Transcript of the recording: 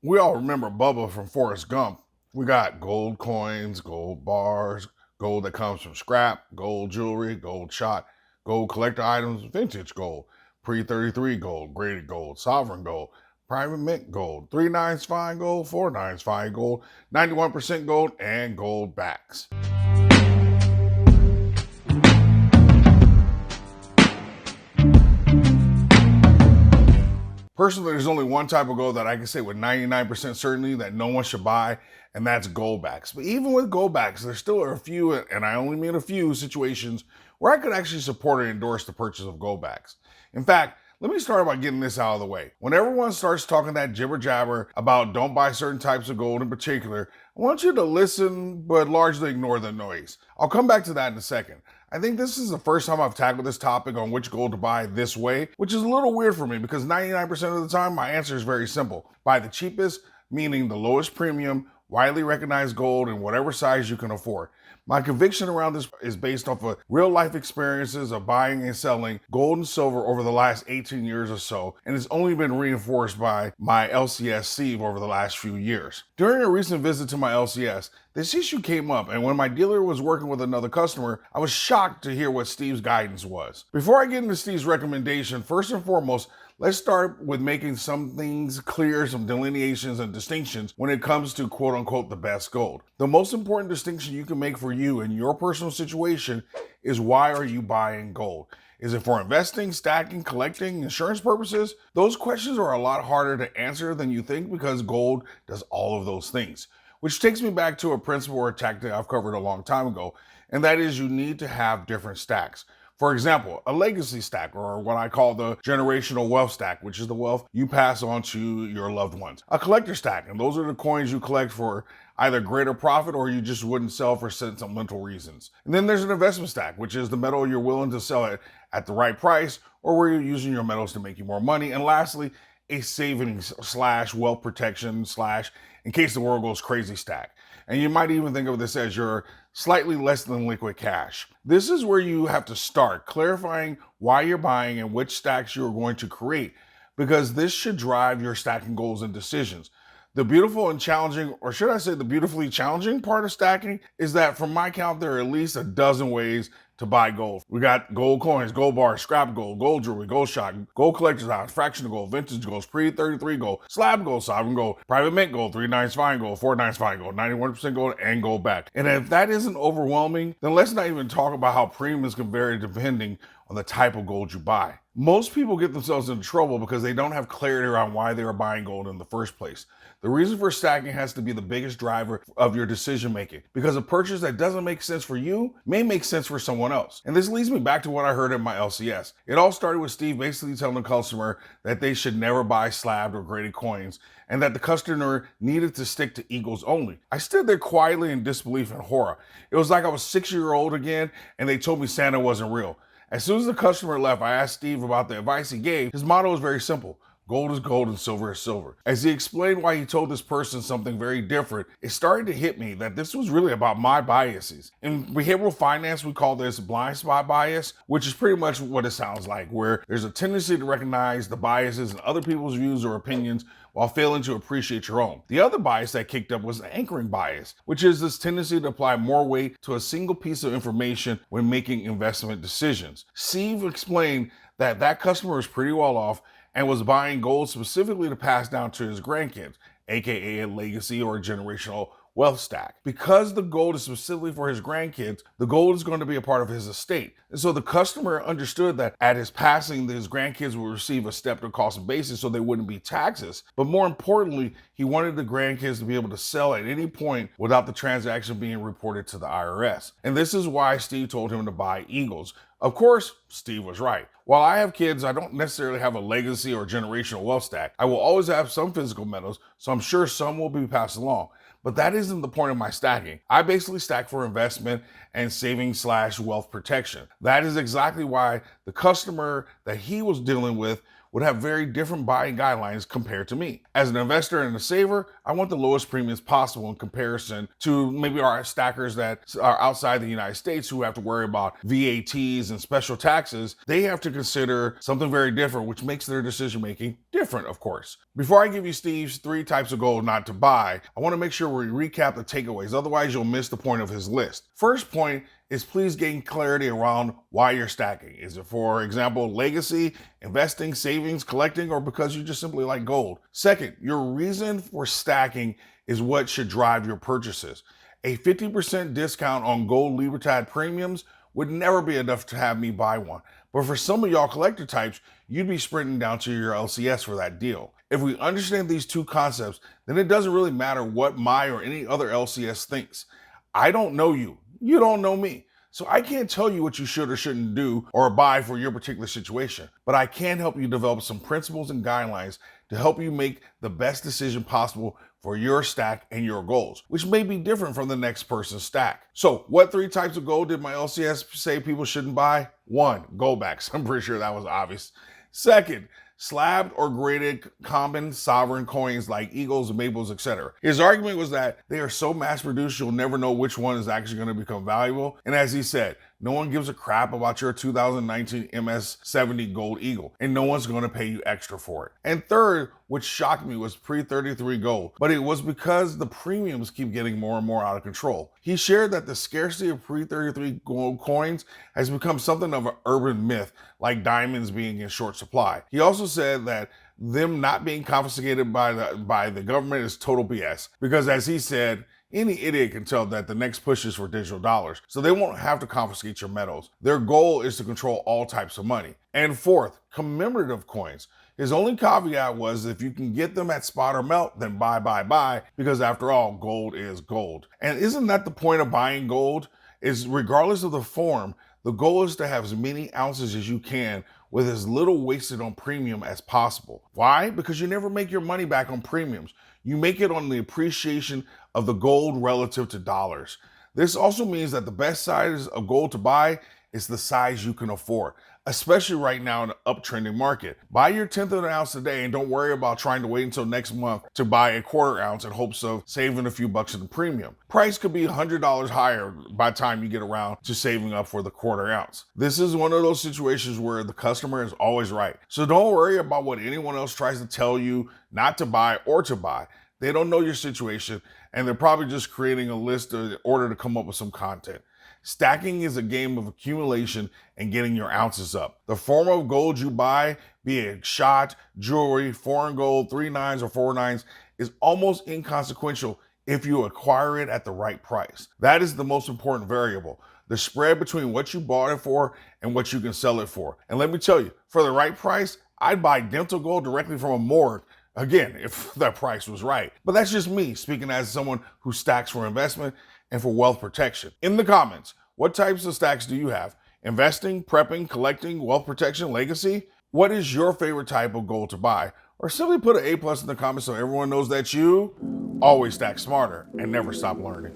We all remember Bubba from Forrest Gump. We got gold coins, gold bars, gold that comes from scrap, gold jewelry, gold shot, gold collector items, vintage gold, pre-33 gold, graded gold, sovereign gold, private mint gold, 3 nines fine gold, 4 nines fine gold, 91% gold, and gold backs. Personally, there's only one type of gold that I can say with 99% certainty that no one should buy, and that's gold backs. But even with gold backs, there still are a few, and I only mean a few situations where I could actually support and endorse the purchase of gold backs. In fact, let me start by getting this out of the way. When everyone starts talking that jibber jabber about don't buy certain types of gold in particular, I want you to listen but largely ignore the noise. I'll come back to that in a second. I think this is the first time I've tackled this topic on which gold to buy this way, which is a little weird for me because 99% of the time my answer is very simple. Buy the cheapest, meaning the lowest premium, widely recognized gold in whatever size you can afford. My conviction around this is based off of real life experiences of buying and selling gold and silver over the last 18 years or so, and it's only been reinforced by my LCS Steve over the last few years. During a recent visit to my LCS, this issue came up, and when my dealer was working with another customer, I was shocked to hear what Steve's guidance was. Before I get into Steve's recommendation, first and foremost, let's start with making some things clear, some delineations and distinctions when it comes to quote unquote the best gold. The most important distinction you can make for you in your personal situation is why are you buying gold? Is it for investing, stacking, collecting, insurance purposes? Those questions are a lot harder to answer than you think because gold does all of those things. Which takes me back to a principle or a tactic I've covered a long time ago, and that is you need to have different stacks. For example, a legacy stack, or what I call the generational wealth stack, which is the wealth you pass on to your loved ones. A collector stack, and those are the coins you collect for either greater profit or you just wouldn't sell for sentimental reasons. And then there's an investment stack, which is the metal you're willing to sell it at the right price or where you're using your metals to make you more money. And lastly, a savings / wealth protection / in case the world goes crazy stack. And you might even think of this as your slightly less than liquid cash. This is where you have to start clarifying why you're buying and which stacks you're going to create, because this should drive your stacking goals and decisions. The beautiful and challenging, or should I say the beautifully challenging part of stacking is that from my count, there are at least a dozen ways to buy gold. We got gold coins, gold bars, scrap gold, gold jewelry, gold shot, gold collector's items, fractional gold, vintage gold, pre-33 gold, slab gold, sovereign gold, private mint gold, 3 nines fine gold, 4 nines fine gold, 91% gold, and gold back. And if that isn't overwhelming, then let's not even talk about how premiums can vary depending on the type of gold you buy. Most people get themselves into trouble because they don't have clarity around why they are buying gold in the first place. The reason for stacking has to be the biggest driver of your decision making, because a purchase that doesn't make sense for you may make sense for someone else. And this leads me back to what I heard at my LCS. It all started with Steve basically telling the customer that they should never buy slabbed or graded coins and that the customer needed to stick to eagles only. I stood there quietly in disbelief and horror. It was like I was 6-year-old again and they told me Santa wasn't real. As soon as the customer left, I asked Steve about the advice he gave. His motto was very simple. Gold is gold and silver is silver. As he explained why he told this person something very different, it started to hit me that this was really about my biases. In behavioral finance, we call this blind spot bias, which is pretty much what it sounds like, where there's a tendency to recognize the biases in other people's views or opinions while failing to appreciate your own. The other bias that kicked up was the anchoring bias, which is this tendency to apply more weight to a single piece of information when making investment decisions. Steve explained that that customer was pretty well off and was buying gold specifically to pass down to his grandkids, aka a legacy or a generational wealth stack. Because the gold is specifically for his grandkids, the gold is going to be a part of his estate. And so the customer understood that at his passing, his grandkids would receive a stepped cost basis so they wouldn't be taxes. But more importantly, he wanted the grandkids to be able to sell at any point without the transaction being reported to the IRS. And this is why Steve told him to buy eagles. Of course, Steve was right. While I have kids, I don't necessarily have a legacy or generational wealth stack. I will always have some physical metals, so I'm sure some will be passed along. But that isn't the point of my stacking. I basically stack for investment and saving / wealth protection. That is exactly why the customer that he was dealing with would have very different buying guidelines compared to me. As an investor and a saver, I want the lowest premiums possible in comparison to maybe our stackers that are outside the United States who have to worry about VATs and special taxes. They have to consider something very different, which makes their decision making different, of course. Before I give you Steve's 3 types of gold not to buy, I want to make sure we recap the takeaways, otherwise you'll miss the point of his list. First point is please gain clarity around why you're stacking. Is it, for example, legacy, investing, savings, collecting, or because you just simply like gold? Second, your reason for stacking is what should drive your purchases. A 50% discount on gold Libertad premiums would never be enough to have me buy one. But for some of y'all collector types, you'd be sprinting down to your LCS for that deal. If we understand these 2 concepts, then it doesn't really matter what my or any other LCS thinks. I don't know you. You don't know me. So I can't tell you what you should or shouldn't do or buy for your particular situation, but I can help you develop some principles and guidelines to help you make the best decision possible for your stack and your goals, which may be different from the next person's stack. So what 3 types of gold did my LCS say people shouldn't buy? 1, goldbacks. I'm pretty sure that was obvious. Second, slabbed or graded common sovereign coins like eagles, maples, etc. His argument was that they are so mass produced you'll never know which one is actually going to become valuable. And as he said, no one gives a crap about your 2019 MS-70 Gold Eagle, and no one's going to pay you extra for it. And third, which shocked me, was pre-33 gold, but it was because the premiums keep getting more and more out of control. He shared that the scarcity of pre-33 gold coins has become something of an urban myth, like diamonds being in short supply. He also said that them not being confiscated by the government is total BS, because as he said, any idiot can tell that the next push is for digital dollars, so they won't have to confiscate your metals. Their goal is to control all types of money. And fourth, commemorative coins. His only caveat was if you can get them at spot or melt, then buy, because after all, gold is gold. And isn't that the point of buying gold? Is regardless of the form, the goal is to have as many ounces as you can with as little wasted on premium as possible. Why? Because you never make your money back on premiums. You make it on the appreciation of the gold relative to dollars. This also means that the best size of gold to buy is the size you can afford, especially right now in an uptrending market. Buy your 1/10 of an ounce today and don't worry about trying to wait until next month to buy a 1/4 ounce in hopes of saving a few bucks in the premium. Price could be $100 higher by the time you get around to saving up for the 1/4 ounce. This is one of those situations where the customer is always right. So don't worry about what anyone else tries to tell you not to buy or to buy. They don't know your situation, and they're probably just creating a list in order to come up with some content. Stacking is a game of accumulation and getting your ounces up. The form of gold you buy, be it shot, jewelry, foreign gold, 3 nines or 4 nines, is almost inconsequential if you acquire it at the right price. That is the most important variable, the spread between what you bought it for and what you can sell it for. And let me tell you, for the right price, I'd buy dental gold directly from a morgue. Again, if that price was right. But that's just me speaking as someone who stacks for investment and for wealth protection. In the comments, what types of stacks do you have? Investing, prepping, collecting, wealth protection, legacy? What is your favorite type of gold to buy? Or simply put an A+ in the comments so everyone knows that you always stack smarter and never stop learning.